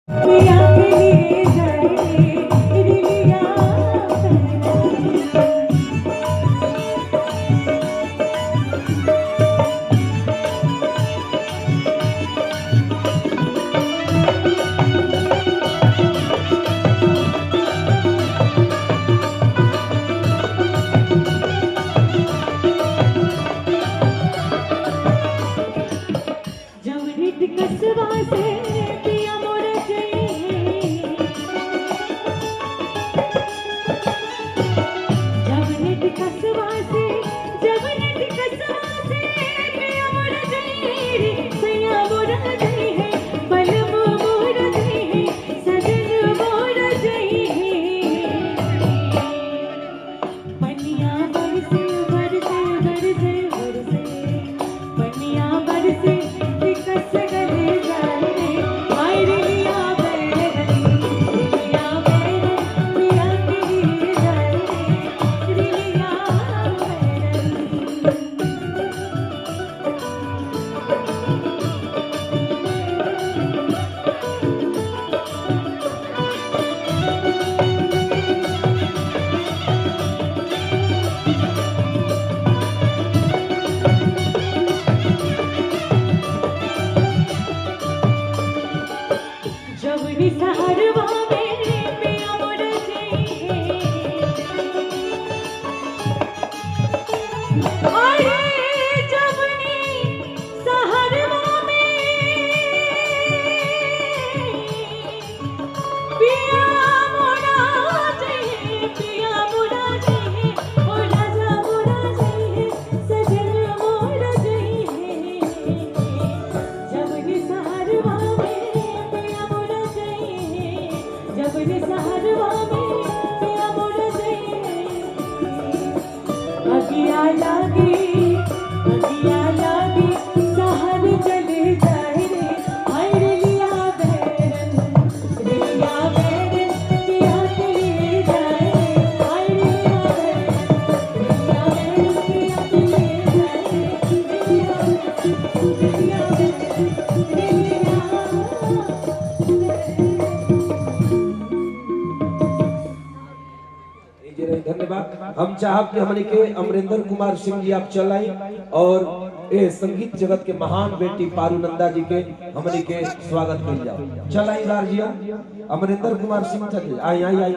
पिया के लिए जाए रिलिया जवनित कसवा से पिया मोर जइहे जवनित कसवा से पिया मोर जइहे रे पिया मोर जइहे बलम मोर जइहे सजन मोर जइहे पनिया बरसे बरसे बरसे बरसे पनिया बरसे कस गले जाए रे हाय रिलिया बैरन पिया के लिए जाए रे रिलिया जवनी सहरवा में पिया मोर जइहे अरे जवनी सहरवा में पिया मोरा जइहे पिया मोरा जइहे ओ राजा मोरा जइहे सजन मोरा जइहे जवनी सहरवा में पिया मोरा जइहे जवनी सहरवा में पिया मोरा जइहे अगिया लागी सहर चले जाए रे हाय रिलिया बैरन पिया के लिए जाए रे हाय रिलिया बैरन पिया के लिए जाए जी रहे, धन्यवाद। हम चाहब कि हमने के अमरिंदर कुमार सिंह जी आप चलाई और ए संगीत जगत के महान बेटी पारू नंदा जी के हमने के स्वागत कर जाओ। चलाई राजिया अमरिंदर कुमार सिंह चलिए आई आई आई